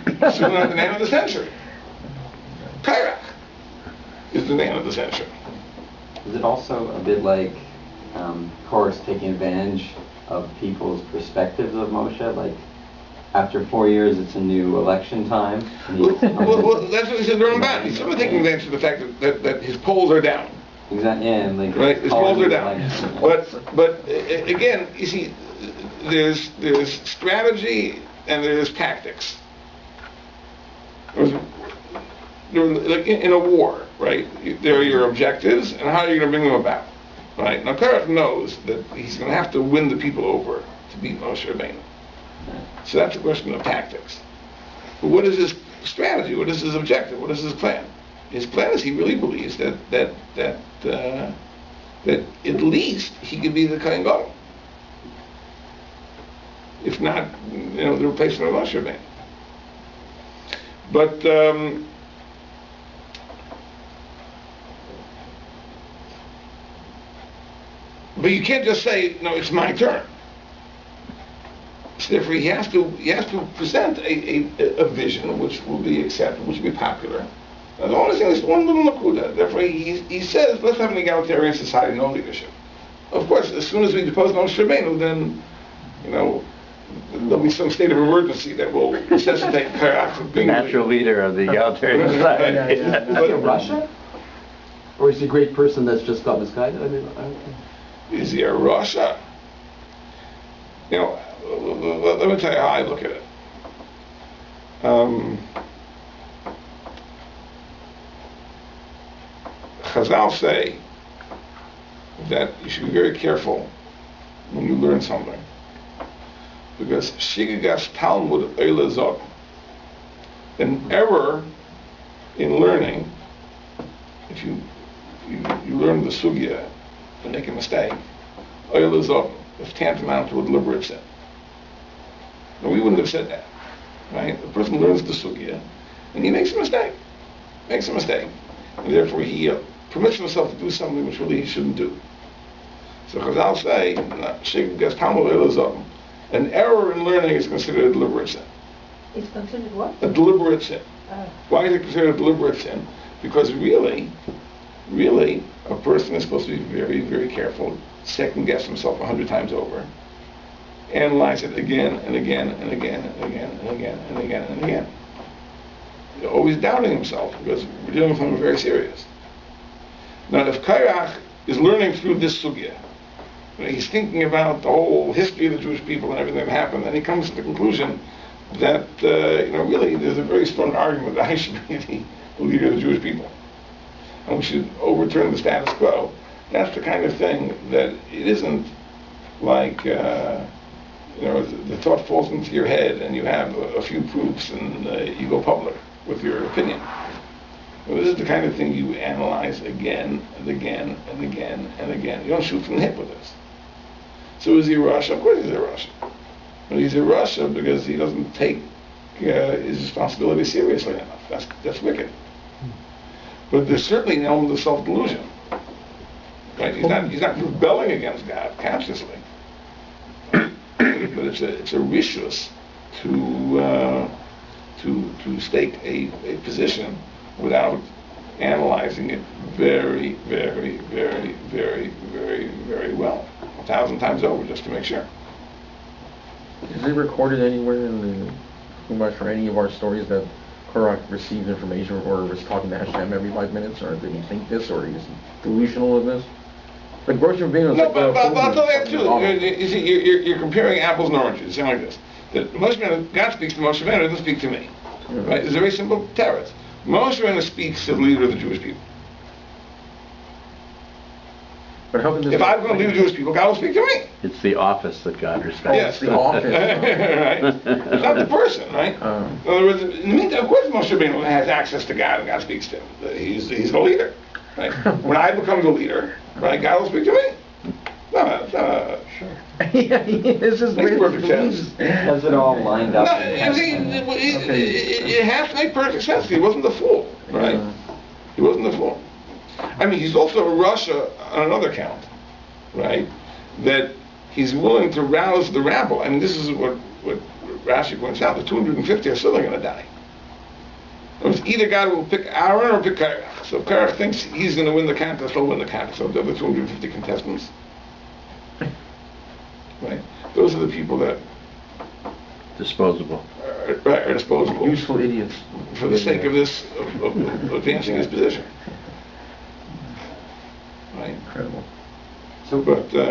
He's certainly not the man of the century. Korach is the man of the century. Is it also a bit like Korach's taking advantage of people's perspectives of Moshe? Like, after 4 years, it's a new election time. Well, that's what he said to Ramban. He's sort of taking advantage of the fact that his polls are down. Exactly. Yeah, and like right, his polls are down. But again, you see, there's strategy and there's tactics. Like in a war, right? There are your objectives, and how are you going to bring them about, right? Now, Korach knows that he's going to have to win the people over to beat Moshe Rabbeinu. So that's a question of tactics. But what is his strategy? What is his objective? What is his plan? His plan is he really believes that at least he could be the Kohen Gadol, if not, the replacement of Moshe Rabbeinu. But But you can't just say, no, it's my turn. So therefore, he has to present a vision which will be accepted, which will be popular. And the only thing is one little nakuda. Therefore, he says, let's have an egalitarian society, no leadership. Of course, as soon as we depose Moshe Rabbeinu, then, there'll be some state of emergency that will necessitate Korach from being the natural leader of the egalitarian society. Is he a Russia? Or is he a great person that's just got misguided? I mean, Is he a Russia? Let me tell you how I look at it. Chazal say that you should be very careful when you learn something, because Shigagas Talmud Eliezer, an error in learning, if you learn the sugya and make a mistake, Eliezer is tantamount to a deliberate sin. Now, we wouldn't have said that, right? The person learns the sugya and he makes a mistake, and therefore he permits himself to do something which really he shouldn't do. So Chazal say, an error in learning is considered a deliberate sin. It's considered what? A deliberate sin. Why is it considered a deliberate sin? Because really, a person is supposed to be very, very careful, second guess himself 100 times over, analyze it again and again and again and again and again and again and again. You're always doubting himself because we're dealing with something very serious. Now, if Korach is learning through this sugya, he's thinking about the whole history of the Jewish people and everything that happened, and he comes to the conclusion that, really there's a very strong argument that I should be the leader of the Jewish people. And we should overturn the status quo. That's the kind of thing that it isn't like, the thought falls into your head and you have a few proofs and you go public with your opinion. Well, this is the kind of thing you analyze again and again and again and again. You don't shoot from the hip with this. So is he a Russia? Of course he's a Russia. But he's a Russia because he doesn't take his responsibility seriously enough. That's wicked. But there's certainly an element of self-delusion. Right? He's not rebelling against God consciously. But it's a rishus to stake a position without analyzing it very, very, very, very, very, very well, 1,000 times over, just to make sure. Is it recorded anywhere in the Chumash or any of our stories that Korach received information or was talking to Hashem every 5 minutes, or did he think this, or is he delusional of this? Like Rosh Rabbeinu. No, but I'll tell you that too. You see, you're comparing apples and oranges. It's like this. That Moshe Rabbeinu, God speaks to Moshe Rabbeinu, doesn't speak to me. Mm-hmm. Right? It's a very simple teretz. Moshe Rabbeinu speaks to the leader of the Jewish people. But how can this? If I'm going to lead the Jewish people, God will speak to me. It's the office that God respects. Yes, the office. Right? It's not the person, right? In other words, in the meantime, of course, Moshe Rabbeinu has access to God, and God speaks to him. He's the leader, right? When I become the leader, right, God will speak to me. No, Sure. This is makes perfect sense. Has it all lined up? No, you see, it has to make perfect sense. He wasn't the fool, right? He wasn't the fool. I mean, he's also a Russia on another count, right? That he's willing to rouse the rabble. I mean, this is what Rashi points out. The 250 are still going to die. Either God will pick Aaron or pick Korach. So if Korach thinks he's going to win the contest, he'll win the contest. So the other 250 contestants, right? Those are the people that Disposable. are disposable. Useful idiots. For the sake of this, of advancing his position. Right? Incredible. So But, the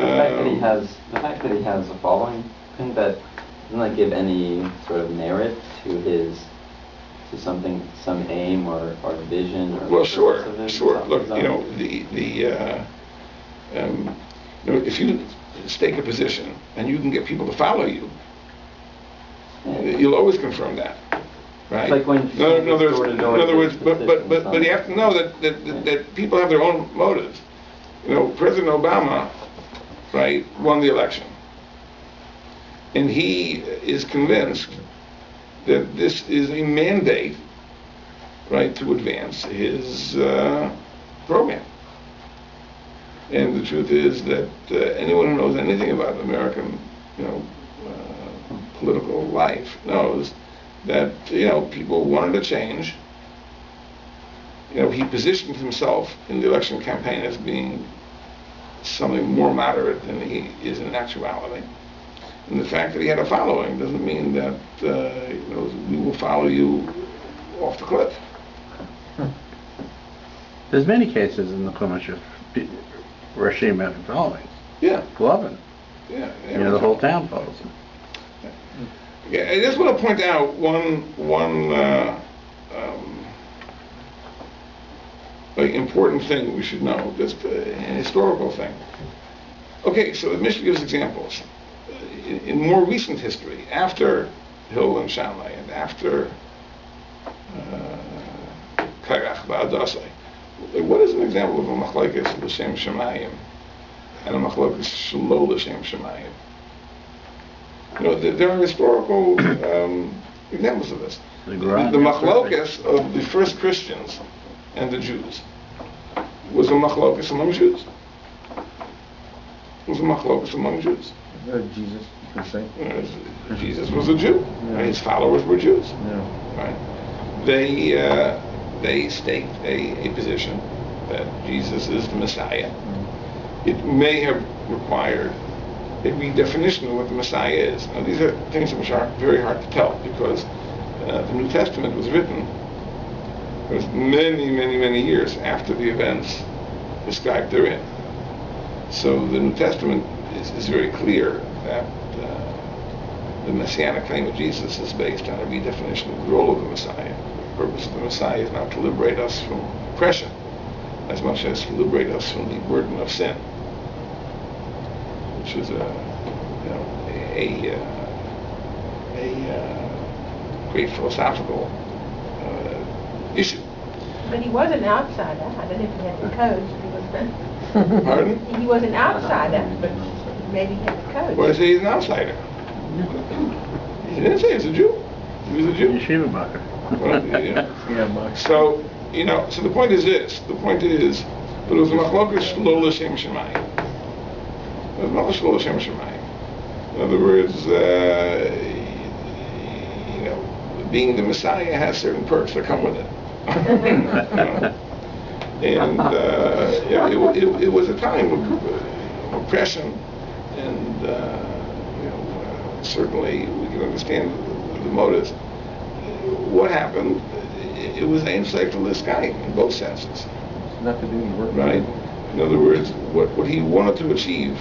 fact that he has a following, doesn't that give any sort of merit to some aim or vision or? Well, sure. of it? Look, if you stake a position and you can get people to follow you, you'll always confirm that, right? It's like when in other words, but you have to know that people have their own motives. President Obama, right, won the election, and he is convinced that this is a mandate, right, to advance his program. And the truth is that anyone who knows anything about American, political life knows that, people wanted a change. He positioned himself in the election campaign as being something more moderate than he is in actuality. And the fact that he had a following doesn't mean that, we will follow you off the cliff. There's many cases in the Chumash of Rashim having followings. Yeah. Lovin. Yeah. The whole town follows him. Yeah, I just want to point out one important thing we should know, just an historical thing. Okay, so the Mishnah gives examples. In more recent history, after Hillel and Shammai, and after Korach v'Adasai, what is an example of a machlokes l'shem shemayim and a machlokes shelo l'shem shemayim? There are historical examples of this. The machlokes of the first Christians and the Jews was a machlokes among Jews. Was a machlokes among Jews. Jesus, you can say. Jesus was a Jew. Yeah. His followers were Jews. Yeah. Right? They staked a position that Jesus is the Messiah. It may have required a redefinition of what the Messiah is. Now, these are things which are very hard to tell because the New Testament was written many, many, many years after the events described therein. So the New Testament is very clear that the Messianic claim of Jesus is based on a redefinition of the role of the Messiah. The purpose of the Messiah is not to liberate us from oppression as much as to liberate us from the burden of sin, which is a great philosophical issue. But he was an outsider. I don't know if he had the codes, but he was Pardon? He was an outsider, but maybe he had the codes. Well, I say he's an outsider. He didn't say he's a Jew. He was a Jew. Yeshiva Bacher. So, so the point is this. The point is, but it was a machlokes shelo l'shem shemayim. It was a machlokes shelo l'shem shemayim. In other words, being the Messiah has certain perks that come with it. And it was a time of oppression, and certainly we can understand the motives. What happened? It was aimed to this guy in both senses. It's not to do any work. Right. In other words, what he wanted to achieve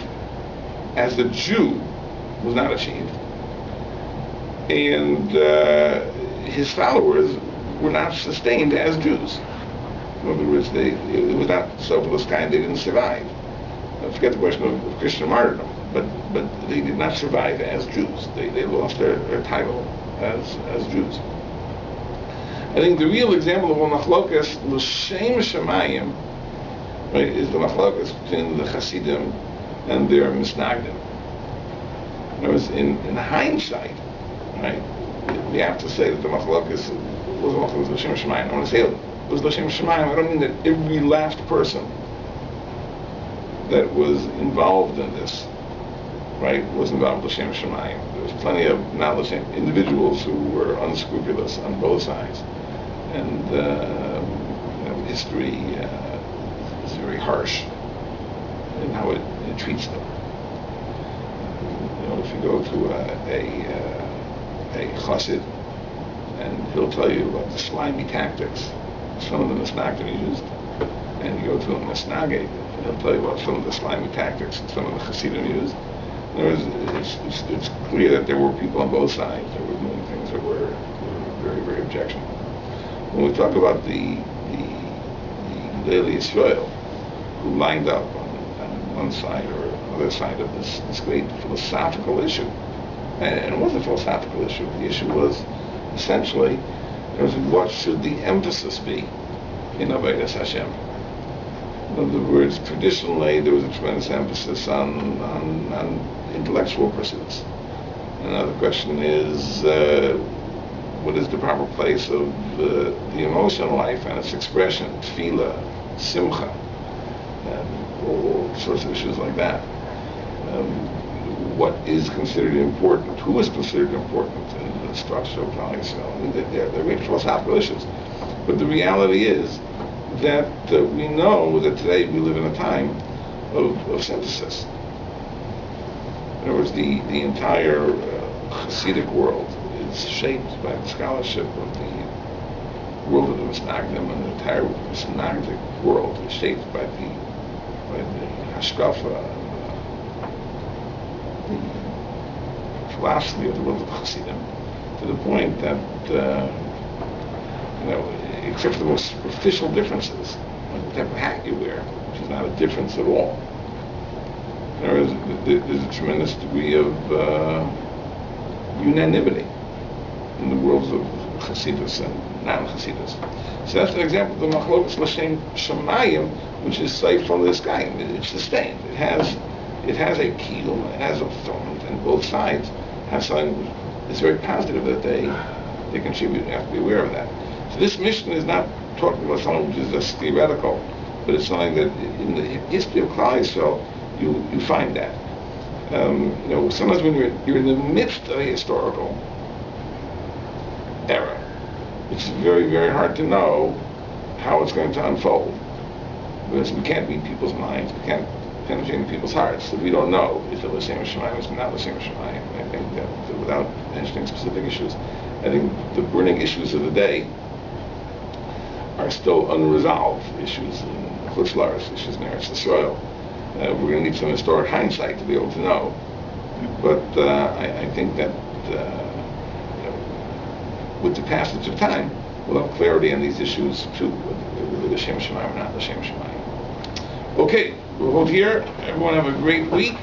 as a Jew was not achieved, and his followers were not sustained as Jews. In other words, it was not so for this guy, they didn't survive. Forget the question of Christian martyrdom, but they did not survive as Jews. They lost their title as Jews. I think the real example of a machlokes l'shem shemayim, right, is the machlokes between the Hasidim and their misnagdim. In other words, in hindsight, right, we have to say that the machlokes was a machlokes l'shem shemayim. I want to say it was l'shem shemayim. I don't mean that every last person that was involved in this, right, was involved with l'shem shemayim. There was plenty of knowledge individuals who were unscrupulous on both sides, and history is very harsh in how it treats them. If you go to a chassid, and he'll tell you about the slimy tactics some of the misnagdim used, and you go to a misnagid, and he'll tell you about some of the slimy tactics some of the chassidim used. It's clear that there were people on both sides that were doing things that were very, very objectionable. When we talk about the Eliezer who lined up on one side or other side of this great philosophical issue, and it wasn't a philosophical issue. The issue was essentially, what should the emphasis be in Avodas Hashem? In other words, traditionally there was a tremendous emphasis on intellectual pursuits. Another question is, what is the proper place of the emotional life and its expression, tefillah, simcha, and all sorts of issues like that. What is considered important? Who is considered important in the structure of Klal Yisrael? They're great philosophical issues. But the reality is that we know that today we live in a time of synthesis. In other words, the entire Hasidic world is shaped by the scholarship of the world of the Misnagdim, and the entire Misnagdic world is shaped by the Hashkafa, the philosophy of the world of Hasidim, to the point that, except for the most superficial differences, like the type of hat you wear, which is not a difference at all, there's a tremendous degree of unanimity in the worlds of Hasidus and non-Hasidus. So that's an example of the Machlokas L'Shem Shemayim, which is safe from the sky. It's sustained. It has a keel, it has a filament, and both sides have something that's very positive that they contribute. You have to be aware of that. So this mission is not talking about something which is just theoretical, but it's something that in the history of Klal Yisrael you find that. Sometimes when you're in the midst of a historical era, it's very, very hard to know how it's going to unfold, because we can't read people's minds, we can't penetrate people's hearts, so we don't know if it was L'Shem Shemayim, it's not L'Shem Shemayim. I think that without mentioning specific issues, I think the burning issues of the day are still unresolved issues in Chutz La'aretz, issues in Eretz Yisrael. We're going to need some historic hindsight to be able to know, but I think that with the passage of time, we'll have clarity on these issues too, whether L'Shem Shemayim or not L'Shem Shemayim. Okay, we'll hold here. Everyone have a great week.